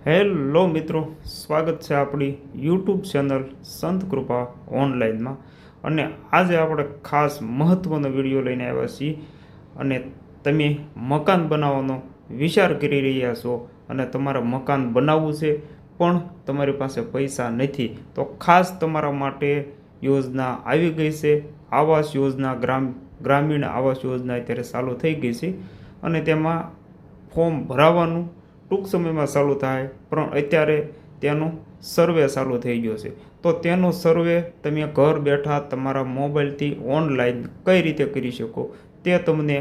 Hello મિત્રો, સ્વાગત છે આપણી યુટ્યુબ ચેનલ સંત કૃપા ઓનલાઈનમાં. અને આજે આપણે ખાસ મહત્ત્વનો વિડીયો લઈને આવ્યા છીએ. અને તમે મકાન બનાવવાનો વિચાર કરી રહ્યા છો અને તમારે મકાન બનાવવું છે પણ તમારી પાસે પૈસા નથી, તો ખાસ તમારા માટે યોજના આવી ગઈ છે. આવાસ યોજના, ગ્રામીણ આવાસ યોજના અત્યારે ચાલુ થઈ ગઈ છે અને તેમાં ફોર્મ ભરાવાનું ટૂંક સમયમાં ચાલુ થાય, પણ અત્યારે તેનો સર્વે ચાલુ થઈ ગયો છે. તો તેનો સર્વે તમે ઘર બેઠા તમારા મોબાઈલથી ઓનલાઈન કઈ રીતે કરી શકો તે તમને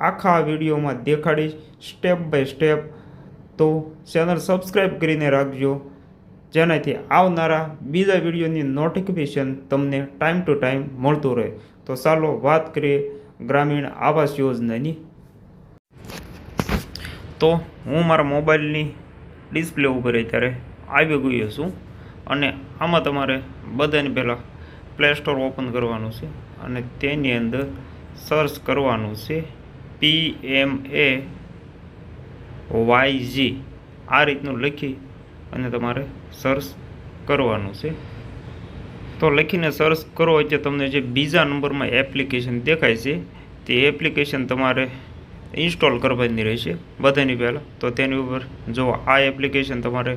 આખા વિડીયોમાં દેખાડીશ, સ્ટેપ બાય સ્ટેપ. તો ચેનલ સબસ્ક્રાઈબ કરીને રાખજો, જેનાથી આવનારા બીજા વિડીયોની નોટિફિકેશન તમને ટાઈમ ટુ ટાઈમ મળતું રહે. તો ચાલો વાત કરીએ ગ્રામીણ આવાસ યોજનાની. તો હું મારા મોબાઈલની ડિસ્પ્લે ઉપર અત્યારે આવી ગયો છું અને આમાં તમારે બધાની પહેલાં પ્લે સ્ટોર ઓપન કરવાનું છે અને તેની અંદર સર્ચ કરવાનું છે PMAYG. આ રીતનું લખી અને તમારે સર્ચ કરવાનું છે. તો લખીને સર્ચ કરો એટલે તમને જે બીજા નંબરમાં એપ્લિકેશન દેખાય છે તે એપ્લિકેશન તમારે ઇન્સ્ટોલ કરવાની રહેશે બધાની પહેલાં. તો તેની ઉપર જો આ એપ્લિકેશન તમારે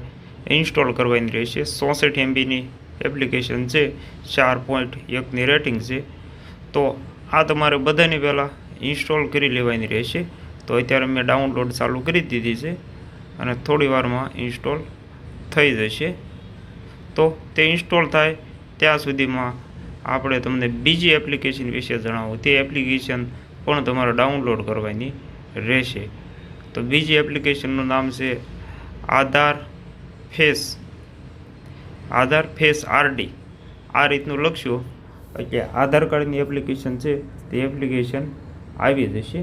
ઇન્સ્ટોલ કરવાની રહેશે. 64 MBની એપ્લિકેશન છે, 4.1ની રેટિંગ છે. તો આ તમારે બધાની પહેલાં ઇન્સ્ટોલ કરી લેવાની રહેશે. તો અત્યારે મેં ડાઉનલોડ ચાલુ કરી દીધી છે અને થોડી વારમાં ઇન્સ્ટોલ થઈ જશે. તો તે ઇન્સ્ટોલ થાય ત્યાં સુધીમાં આપણે તમને બીજી એપ્લિકેશન વિશે જણાવું. તે એપ્લિકેશન પણ તમારે ડાઉનલોડ કરવાની રહેશે. તો બીજી એપ્લિકેશનનું નામ છે આધાર ફેસ RD. આ રીતનું લખશો એટલે આધાર કાર્ડની એપ્લિકેશન છે તે એપ્લિકેશન આવી જશે.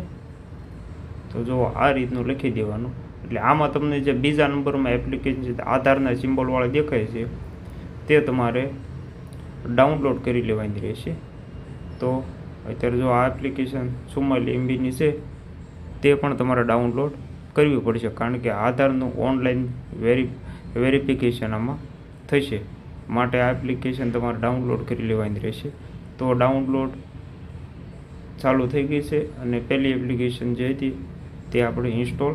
તો જો આ રીતનું લખી દેવાનું એટલે આમાં તમને જે બીજા નંબરમાં એપ્લિકેશન છે આધારના સિમ્બોલવાળા દેખાય છે તે તમારે ડાઉનલોડ કરી લેવાની રહેશે. તો અત્યારે જો આ એપ્લિકેશન 44 MBની છે તે પણ તમારે ડાઉનલોડ કરવી પડશે, કારણ કે આધારનું ઓનલાઈન વેરિફિકેશન આમાં થશે. માટે આ એપ્લિકેશન તમારે ડાઉનલોડ કરી લેવાની રહેશે. તો ડાઉનલોડ ચાલુ થઈ ગઈ છે અને પહેલી એપ્લિકેશન જે હતી તે આપણે ઇન્સ્ટોલ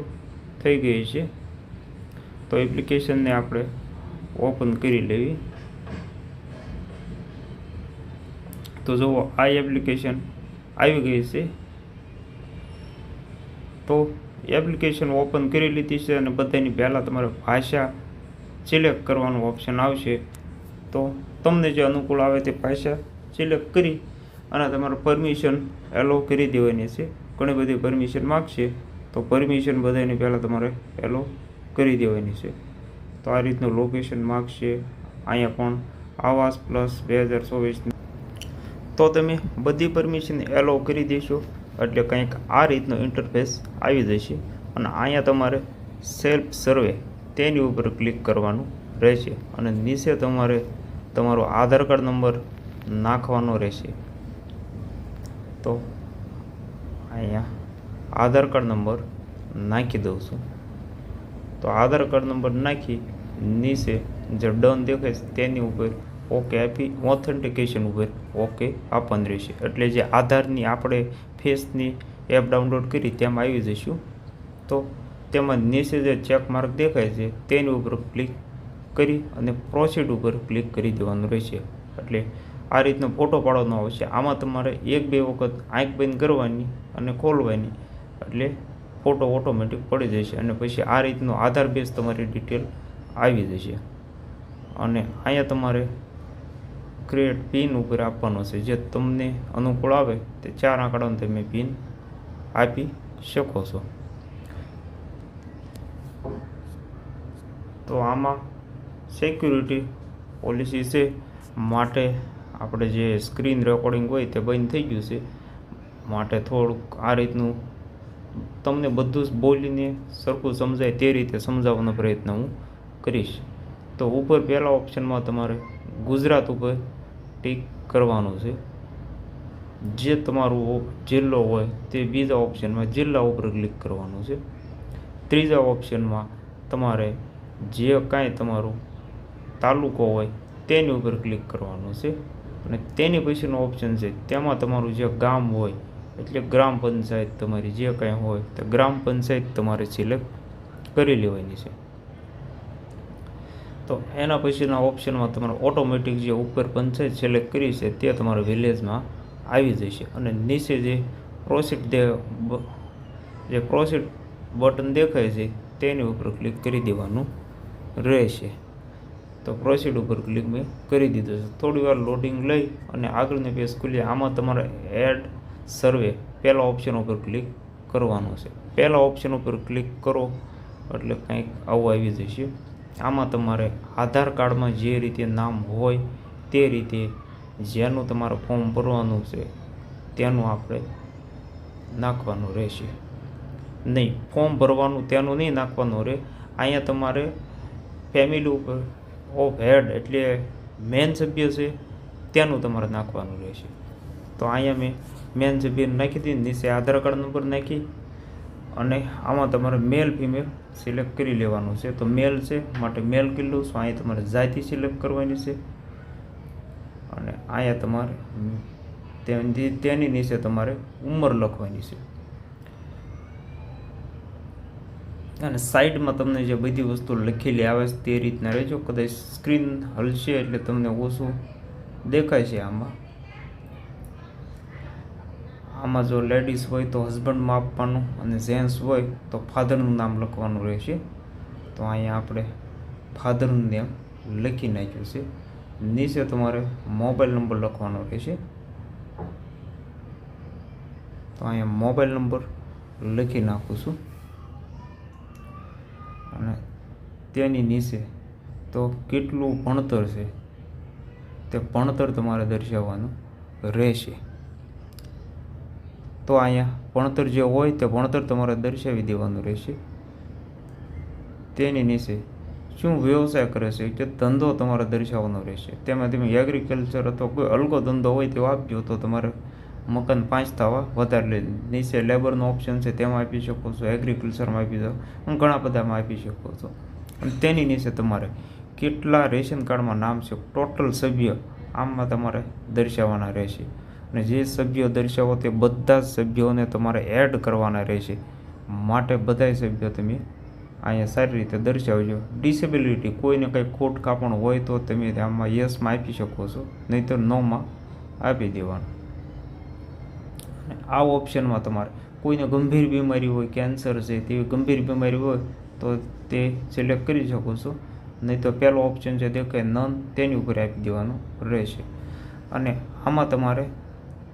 થઈ ગઈ છે. તો એપ્લિકેશનને આપણે ઓપન કરી લેવી. તો જુઓ આ એપ્લિકેશન આવી ગઈ છે. તો એપ્લિકેશન ઓપન કરી લીધી છે અને બધાની પહેલાં તમારે ભાષા સિલેક્ટ કરવાનું ઓપ્શન આવશે. તો તમને જે અનુકૂળ આવે તે ભાષા સિલેક્ટ કરી અને તમારે પરમિશન એલો કરી દેવાની છે. ઘણી બધી પરમિશન માગશે તો પરમિશન બધાની પહેલાં તમારે એલો કરી દેવાની છે. તો આ રીતનું લોકેશન માગશે. અહીંયા પણ આવાસ પ્લસ 2024. તો તમે બધી પરમિશન એલો કરી દેશો એટલે કંઈક આ રીતનો ઇન્ટરફેસ આવી જશે. અને અહીંયા તમારે સેલ્ફ સર્વે તેની ઉપર ક્લિક કરવાનું રહેશે અને નીચે તમારે તમારો આધાર કાર્ડ નંબર નાખવાનો રહેશે. તો અહીંયા આધાર કાર્ડ નંબર નાખી દઉં છું. તો આધાર કાર્ડ નંબર નાખી નીચે જે ડન દેખાય છે તેની ઉપર ઓકે આપી ઓથેન્ટિકેશન ઉપર ઓકે આપવાનું રહેશે. એટલે જે આધારની આપણે ફેસની એપ ડાઉનલોડ કરી તેમાં આવી જઈશું. તો તેમાં નીચે જે ચેક માર્ક દેખાય છે તેની ઉપર ક્લિક કરી અને પ્રોસીડ ઉપર ક્લિક કરી દેવાનું રહેશે. એટલે આ રીતનો ફોટો પાડવાનો આવશે. આમાં તમારે 1-2 વખત આંખ બંધ કરવાની અને ખોલવાની એટલે ફોટો ઓટોમેટિક પડી જશે અને પછી આ રીતનો આધાર બેઝ તમારી ડિટેલ આવી જશે. અને અહીંયા તમારે ક્રિએટ પિન ઉપર આપવાનો છે. જે તમને અનુકૂળ આવે તે 4 આંકડાનો તમે પિન આપી શકો છો. તો આમાં સિક્યુરિટી પોલિસી છે માટે આપણે જે સ્ક્રીન રેકોર્ડિંગ હોય તે બંધ થઈ ગયું છે. માટે થોડુંક આ રીતનું તમને બધું જ બોલીને સરખું સમજાય તે રીતે સમજાવવાનો પ્રયત્ન હું કરીશ. તો ઉપર પહેલા ઓપ્શનમાં તમારે ગુજરાત ઉપર ટિક કરવાનું છે. જે તમારું જિલ્લો હોય તે બીજા ઓપ્શનમાં જિલ્લા ઉપર ક્લિક કરવાનું છે. ત્રીજા ઓપ્શનમાં તમારે જે કાંઈ તમારું તાલુકો હોય તેની ઉપર ક્લિક કરવાનું છે અને તેની પછીનો ઓપ્શન છે તેમાં તમારું જે ગામ હોય એટલે ગ્રામ પંચાયત તમારી જે કાંઈ હોય તો ગ્રામ પંચાયત તમારે સિલેક્ટ કરી લેવાની છે. તો એના પછીના ઓપ્શનમાં તમારે ઓટોમેટિક જે ઉપર પંચાયત સિલેક્ટ કરી છે તે તમારા વિલેજમાં આવી જશે અને નીચે જે પ્રોસીડ બટન દેખાય છે તેની ઉપર ક્લિક કરી દેવાનું રહેશે. તો પ્રોસીડ ઉપર ક્લિક મેં કરી દીધું છે. થોડી વાર લોડિંગ લઈ અને આગળની પેજ ખુલી. આમાં તમારે એડ સર્વે પહેલા ઓપ્શન ઉપર ક્લિક કરવાનું છે. પહેલા ઓપ્શન ઉપર ક્લિક કરો એટલે કંઈક આવું આવી જશે. આમાં તમારે આધાર કાર્ડમાં જે રીતે નામ હોય તે રીતે જેનું તમારે ફોર્મ ભરવાનું છે તેનું આપણે નાખવાનું રહેશે. નહીં, ફોર્મ ભરવાનું તેનું નહીં નાખવાનું રહે. અહીંયા તમારે ફેમિલી ઉપર ઓફ હેડ એટલે મેન સભ્ય છે તેનું તમારે નાખવાનું રહેશે. તો અહીંયા મેં મેન સભ્ય નાખી દીધી. નીચે આધાર કાર્ડ નંબર નાખી અને આમાં તમારે મેલ ફિમેલ સિલેક્ટ કરી લેવાનું છે. તો મેલ છે માટે મેલ કરી લઉં છું. અહીંયા તમારે જાતિ સિલેક્ટ કરવાની છે અને અહીંયા તમારે તેની નીચે તમારે ઉંમર લખવાની છે. અને સાઈડમાં તમને જે બધી વસ્તુ લખેલી આવે છે તે રીતના રહેજો. કદાચ સ્ક્રીન હલશે એટલે તમને ઓછું દેખાય છે. આમાં જો લેડીઝ હોય તો હસબન્ડમાં આપવાનું અને જેન્ટ્સ હોય તો ફાધરનું નામ લખવાનું રહેશે. તો અહીંયા આપણે ફાધરનું નામ લખી નાખ્યું છે. નીચે તમારે મોબાઈલ નંબર લખવાનો રહેશે. તો અહીંયા મોબાઈલ નંબર લખી નાખું છું અને તેની નીચે તો કેટલું ભણતર છે તે ભણતર તમારે દર્શાવવાનું રહેશે. તો અહીંયા ભણતર જે હોય તે ભણતર તમારે દર્શાવી દેવાનું રહેશે. તેની નીચે શું વ્યવસાય કરે છે કે ધંધો તમારે દર્શાવવાનો રહેશે. તેમાં તમે એગ્રીકલ્ચર અથવા કોઈ અલગો ધંધો હોય તે આપજો તો તમારે મકાન 5 થવા વધારે લે. નીચે લેબરનો ઓપ્શન છે તેમાં આપી શકો છો, એગ્રીકલ્ચરમાં આપી દો અને ઘણા બધામાં આપી શકો છો. અને તેની નીચે તમારે કેટલા રેશન કાર્ડમાં નામ છે ટોટલ સભ્ય આમાં તમારે દર્શાવવાના રહેશે. અને જે સભ્યો દર્શાવો તે બધા જ સભ્યોને તમારે એડ કરવાના રહેશે. માટે બધા સભ્યો તમે અહીંયા સારી રીતે દર્શાવજો. ડિસેબિલિટી કોઈને કંઈ ખોટ કાપણ હોય તો તમે આમાં યસમાં આપી શકો છો, નહીં તો નોમાં આપી દેવાનું. અને આ ઓપ્શનમાં તમારે કોઈને ગંભીર બીમારી હોય, કેન્સર છે તેવી ગંભીર બીમારી હોય તો તે સિલેક્ટ કરી શકો છો, નહીં તો પહેલો ઓપ્શન છે દેખાય નન તેની ઉપર આપી દેવાનું રહેશે. અને આમાં તમારે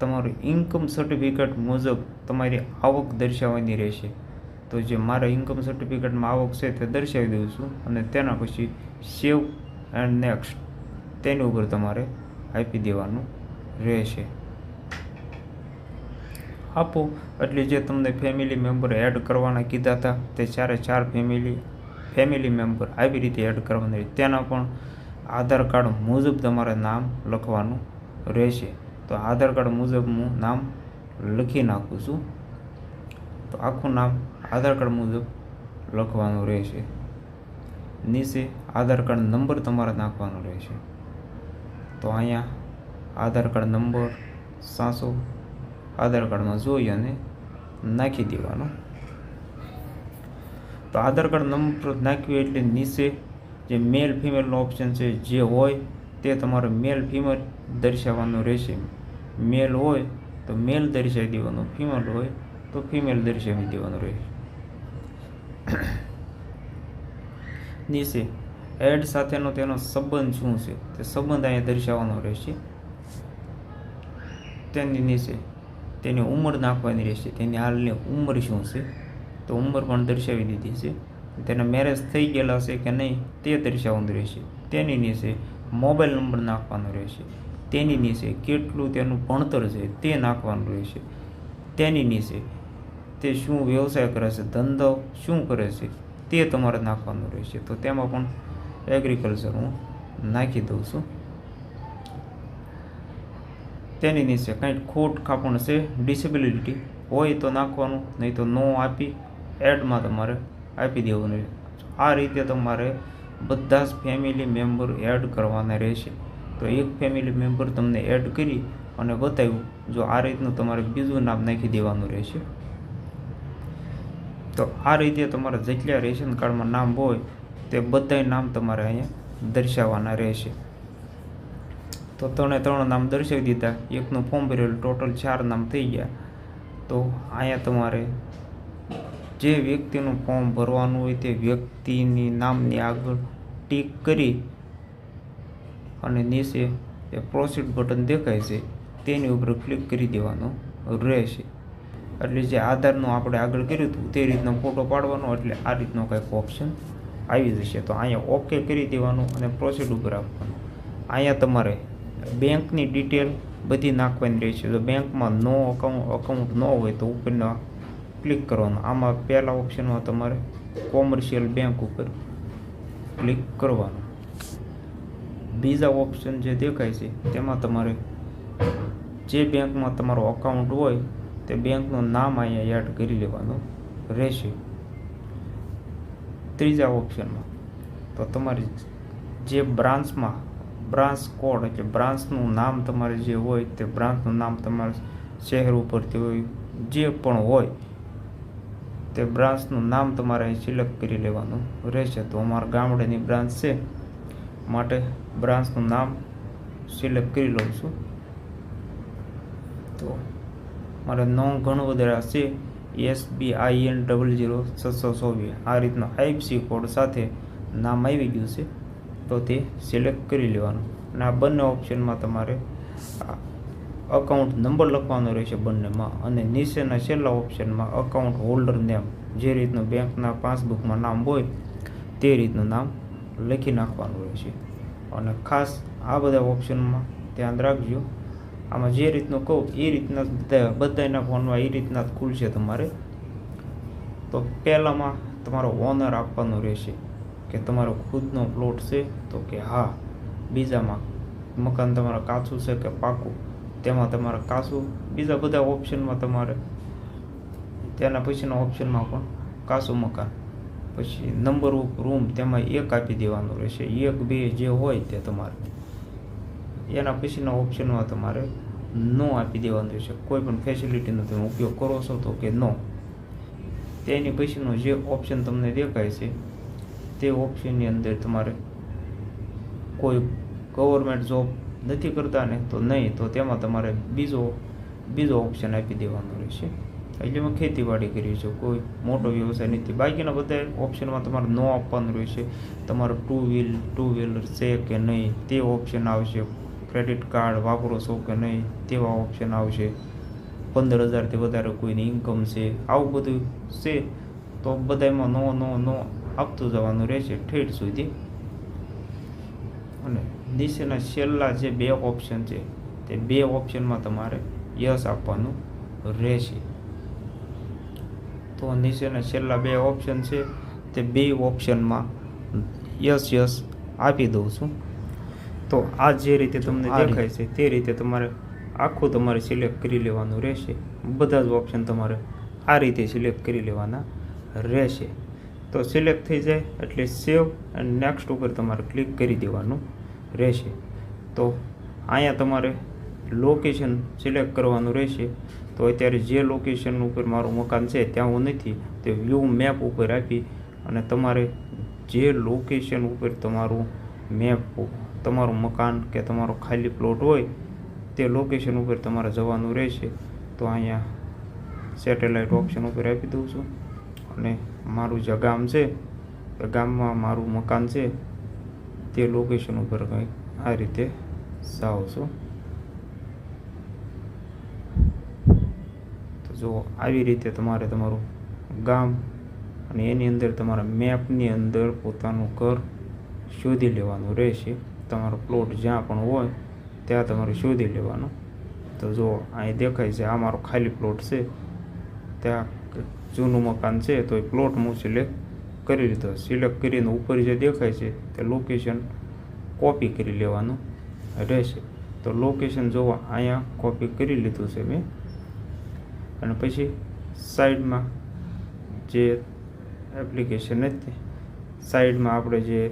તમારું ઇન્કમ સર્ટિફિકેટ મુજબ તમારી આવક દર્શાવવાની રહેશે. તો જે મારા ઇન્કમ સર્ટિફિકેટમાં આવક છે તે દર્શાવી દઉં છું અને તેના પછી સેવ એન્ડ નેક્સ્ટ તેની ઉપર તમારે આપી દેવાનું રહેશે. આપો એટલે જે તમને ફેમિલી મેમ્બર એડ કરવાના કીધા હતા તે 4 ફેમિલી મેમ્બર આવી રીતે એડ કરવાના. તેના પણ આધાર કાર્ડ મુજબ તમારે નામ લખવાનું રહેશે. તો આધાર કાર્ડ મુજબ હું નામ લખી નાખું છું. તો આખું નામ આધાર કાર્ડ મુજબ લખવાનું રહેશે. નીચે આધાર કાર્ડ નંબર તમારે નાખવાનો રહેશે. તો અહીંયા આધાર કાર્ડ નંબર સાસો આધાર કાર્ડમાં જોઈ અને નાખી દેવાનો. તો આધાર કાર્ડ નંબર નાખ્યું એટલે નીચે જે મેલ ફિમેલનો ઓપ્શન છે જે હોય તે તમારે મેલ ફિમેલ દર્શાવવાનું રહેશે. મેલ હોય તો મેલ દર્શાવી દેવાનું, ફિમેલ હોય તો ફિમેલ દર્શાવી દેવાનું રહેશે. નીચે એડ સાથેનો તેનો સંબંધ શું છે તે સંબંધ અહીંયા દર્શાવવાનો રહેશે. તેની નીચે તેની ઉંમર નાખવાની રહેશે. તેની હાલની ઉંમર શું છે તો ઉંમર પણ દર્શાવી દીધી છે. તેના મેરેજ થઈ ગયેલા છે કે નહીં તે દર્શાવવાનું રહેશે. તેની નીચે મોબાઈલ નંબર નાખવાનો રહેશે. તેની નીચે કેટલું તેનું ભણતર છે તે નાખવાનું રહેશે. તેની નીચે તે શું વ્યવસાય કરે છે, ધંધો શું કરે છે તે તમારે નાખવાનું રહેશે. તો તેમાં પણ એગ્રીકલ્ચર હું નાખી દઉં છું. તેની નીચે કંઈક ખોટ કાપણ છે, ડિસેબિલિટી હોય તો નાખવાનું, નહીં તો નો આપી એડમાં તમારે આપી દેવાનું. આ રીતે તમારે બધા જ ફેમિલી મેમ્બર એડ કરવાના રહેશે. તો એક ફેમિલી મેમ્બર તમને એડ કરી અને બતાવ્યું. જો આ રીતનું તમારે બીજું નામ નાખી દેવાનું રહેશે. તો આ રીતે તમારા જેટલા રેશન કાર્ડમાં નામ હોય તે બધાય નામ તમારે અહીંયા દર્શાવવાના રહેશે. તો 3 નામ દર્શાવી દીધા. એકનું ફોર્મ ભરેલું, ટોટલ 4 નામ થઈ ગયા. તો અહીંયા તમારે જે વ્યક્તિનું ફોર્મ ભરવાનું હોય તે વ્યક્તિની નામની આગળ ટીક કરી અને નીચે એ પ્રોસીડ બટન દેખાય છે તેની ઉપર ક્લિક કરી દેવાનું રહેશે. એટલે જે આધારનું આપણે આગળ કર્યું હતું તે રીતનો ફોટો પાડવાનો, એટલે આ રીતનો કંઈક ઓપ્શન આવી જશે. તો અહીંયા ઓકે કરી દેવાનું અને પ્રોસીડ ઉપર આપવાનું. અહીંયા તમારે બેંકની ડિટેલ બધી નાખવાની રહેશે. જો બેંકમાં નો અકાઉન્ટ ન હોય તો ઉપરના ક્લિક કરવાનું. આમાં પહેલા ઓપ્શનમાં તમારે કોમર્શિયલ બેંક ઉપર ક્લિક કરવાનું. બીજા ઓપ્શન જે દેખાય છે તેમાં તમારે જે બેંકમાં તમારો અકાઉન્ટ હોય તે બેંકનું નામ અહીંયા એડ કરી લેવાનું રહેશે. ત્રીજા ઓપ્શનમાં તો તમારે જે બ્રાન્ચ કોડ એટલે બ્રાન્ચનું નામ તમારે જે હોય તે બ્રાન્ચનું નામ તમારે શહેર ઉપરથી હોય જે પણ હોય તે બ્રાન્ચનું નામ તમારે અહીં સિલેક્ટ કરી લેવાનું રહેશે. તો અમારા ગામડાની બ્રાન્ચ છે માટે બ્રાન્ચનું નામ સિલેક્ટ કરી લઉં છું. તો મારે નોંધ ઘણું વધારે છે SBIN 00624 આ રીતનો IFSC કોડ સાથે નામ આવી ગયું છે. તો તે સિલેક્ટ કરી લેવાનું. અને આ બંને ઓપ્શનમાં તમારે અકાઉન્ટ નંબર લખવાનો રહેશે બંનેમાં. અને નીચેના છેલ્લા ઓપ્શનમાં અકાઉન્ટ હોલ્ડર નેમ જે રીતનું બેંકના પાસબુકમાં નામ હોય તે રીતનું નામ લખી નાખવાનું રહેશે. અને ખાસ આ બધા ઓપ્શનમાં ધ્યાન રાખજો. આમાં જે રીતનું કહું એ રીતના બધાના ફોનમાં એ રીતના જ ખુલશે તમારે. તો પહેલાંમાં તમારો ઓનર આપવાનું રહેશે કે તમારો ખુદનો પ્લોટ છે તો કે હા. બીજામાં મકાન તમારા કાચું છે કે પાકું, તેમાં તમારે કાચું. બીજા બધા ઓપ્શનમાં તમારે તેના પછીના ઓપ્શનમાં પણ કાચું મકાન. પછી નંબર ઓફ રૂમ તેમાં 1 આપી દેવાનું રહેશે. 1, 2 જે હોય તે તમારે. એના પછીના ઓપ્શનમાં તમારે નો આપી દેવાનું રહેશે. કોઈ પણ ફેસિલિટીનો તમે ઉપયોગ કરો છો તો કે નો. તેની પછીનો જે ઓપ્શન તમને દેખાય છે તે ઓપ્શનની અંદર તમારે કોઈ ગવર્મેન્ટ જોબ નથી કરતા ને તો નહીં, તો તેમાં તમારે બીજો ઓપ્શન આપી દેવાનો રહેશે. એટલે મેં ખેતીવાડી કરી છે, કોઈ મોટો વ્યવસાય નથી. બાકીના બધા ઓપ્શનમાં તમારે નો આપવાનું રહેશે. તમારો ટુ વ્હીલર છે કે નહીં તે ઓપ્શન આવશે. ક્રેડિટ કાર્ડ વાપરો છો કે નહીં તેવા ઓપ્શન આવશે. 15,000થી વધારે કોઈની ઇન્કમ છે, આવું બધું છે તો બધામાં નો આપતું જવાનું રહેશે ઠેઠ સુધી. અને નીચેના છેલ્લા જે 2 ઓપ્શન છે તે 2 ઓપ્શનમાં તમારે યસ આપવાનું રહેશે. તો નીચેના છેલ્લા 2 ઓપ્શન છે તે 2 ઓપ્શનમાં યસ આપી દઉં છું. તો આ જે રીતે તમને દેખાય છે તે રીતે તમારે આખું તમારે સિલેક્ટ કરી લેવાનું રહેશે. બધા જ ઓપ્શન તમારે આ રીતે સિલેક્ટ કરી લેવાના રહેશે. તો સિલેક્ટ થઈ જાય એટલે સેવ અને નેક્સ્ટ ઉપર તમારે ક્લિક કરી દેવાનું રહેશે. તો અહીંયા તમારે લોકેશન સિલેક્ટ કરવાનું રહેશે. તો અત્યારે જે લોકેશન ઉપર મારું મકાન છે ત્યાં હું નથી, તે વ્યૂ મેપ ઉપર આપી અને તમારે જે લોકેશન ઉપર તમારું મેપ તમારું મકાન કે તમારો ખાલી પ્લોટ હોય તે લોકેશન ઉપર તમારે જવાનું રહેશે. તો અહીંયા સેટેલાઇટ ઓપ્શન ઉપર આપી દઉં છું અને મારું જે ગામ છે એ ગામમાં મારું મકાન છે તે લોકેશન ઉપર કંઈક આ રીતે જાઉં છું. તો જો આવી રીતે તમારે તમારું ગામ અને એની અંદર તમારા મેપની અંદર પોતાનું ઘર શોધી લેવાનું રહેશે. તમારો પ્લોટ જ્યાં પણ હોય ત્યાં તમારે શોધી લેવાનું. તો જો અહીં દેખાય છે આ મારો ખાલી પ્લોટ છે, ત્યાં જૂનું મકાન છે તો એ પ્લોટ હું સિલેક્ટ કરી લીધો. સિલેક્ટ કરીને ઉપર જે દેખાય છે તે લોકેશન કોપી કરી લેવાનું રહેશે. તો લોકેશન જોવા અહીંયા કોપી કરી લીધું છે મેં. અને પછી સાઈડમાં જે એપ્લિકેશન હતી સાઈડમાં આપણે જે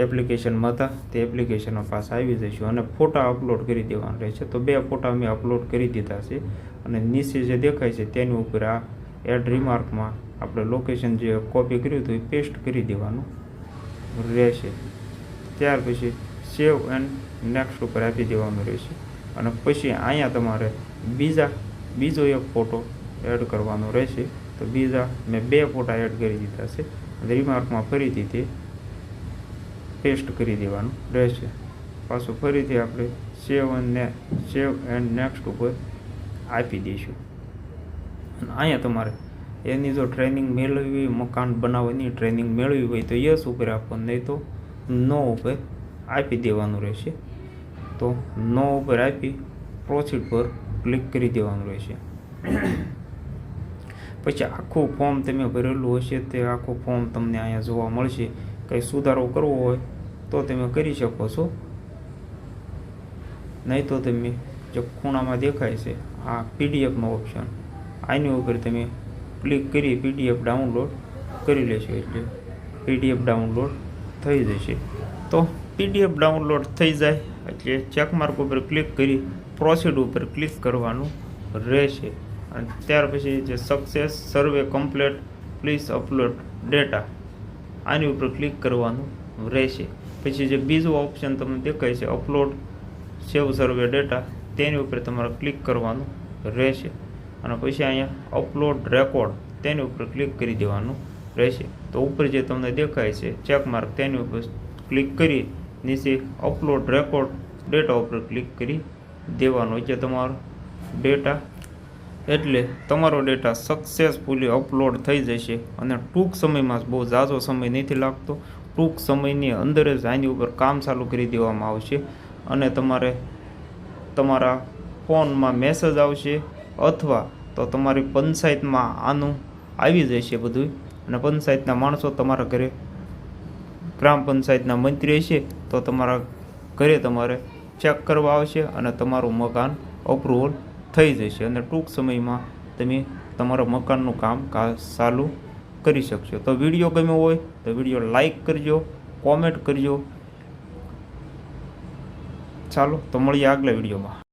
એપ્લિકેશનમાં હતા તે એપ્લિકેશનમાં પાછા આવી જઈશું અને ફોટા અપલોડ કરી દેવાના રહેશે. તો 2 ફોટા મેં અપલોડ કરી દીધા છે અને નીચે જે દેખાય છે તેની ઉપર આ એડ રિમાર્કમાં આપણે લોકેશન જે કોપી કર્યું હતું એ પેસ્ટ કરી દેવાનું રહેશે. ત્યાર પછી સેવ એન્ડ નેક્સ્ટ ઉપર આપી દેવાનું રહેશે અને પછી અહીંયા તમારે બીજો એક ફોટો એડ કરવાનો રહેશે. તો મેં 2 ફોટા એડ કરી દીધા છે અને રિમાર્કમાં ફરીથી તે પેસ્ટ કરી દેવાનું રહેશે. પાછું ફરીથી આપણે સેવ એન્ડ નેક્સ્ટ ઉપર આપી દઈશું. અને અહીંયા તમારે એની જો ટ્રેનિંગ મેળવવી હોય, મકાન બનાવવાની ટ્રેનિંગ મેળવવી હોય તો યસ ઉપર આપવાનું, નહીં તો નો ઉપર આપી દેવાનું રહેશે. તો નો ઉપર આપી પ્રોસીડ પર ક્લિક કરી દેવાનું રહેશે. પછી આખું ફોર્મ તમે ભરેલું હશે તે આખું ફોર્મ તમને અહીંયા જોવા મળશે. કંઈ સુધારો કરવો હોય તો તમે કરી શકો છો, નહીં તો તમે જે ખૂણામાં દેખાય છે આ પીડીએફનો ઓપ્શન, આની ઉપર તમે ક્લિક કરી પીડીએફ ડાઉનલોડ કરી લેશો એટલે પીડીએફ ડાઉનલોડ થઈ જશે. તો પીડીએફ ડાઉનલોડ થઈ જાય એટલે ચેકમાર્ક ઉપર ક્લિક કરી પ્રોસીડ ઉપર ક્લિક કરવાનું રહેશે. અને ત્યાર પછી જે success survey complete please upload data આની ઉપર ક્લિક કરવાનું રહેશે. પછી જે બીજું ઓપ્શન તમને દેખાય છે અપલોડ સેવ સર્વે ડેટા તેની ઉપર તમારે ક્લિક કરવાનું રહેશે. અને પછી અહીંયા અપલોડ રેકોર્ડ તેની ઉપર ક્લિક કરી દેવાનું રહેશે. તો ઉપર જે તમને દેખાય છે ચેકમાર્ક તેની ઉપર ક્લિક કરી નીચે અપલોડ રેકોર્ડ ડેટા ઉપર ક્લિક કરી દેવાનું એટલે તમારો ડેટા સક્સેસફુલી અપલોડ થઈ જશે. અને ટૂંક સમયમાં બહુ ઝાઝો સમય નથી લાગતો, ટૂંક સમયની અંદર જ આની ઉપર કામ ચાલુ કરી દેવામાં આવશે અને તમારા ફોનમાં મેસેજ આવશે અથવા તો તમારી પંચાયતમાં આનું આવી જશે બધું. અને પંચાયતના માણસો તમારા ઘરે, ગ્રામ પંચાયતના મંત્રી હશે તો તમારા ઘરે તમારે ચેક કરવા આવશે અને તમારું મકાન અપ્રુવલ થઈ જશે અને ટૂંક સમયમાં તમે તમારા મકાનનું કામ ચાલુ કરી શકશો. તો વિડીયો ગમ્યો હોય તો વિડીયો લાઈક કરજો, કોમેન્ટ કરજો. ચાલો તો મળીએ આગલા વિડીયોમાં.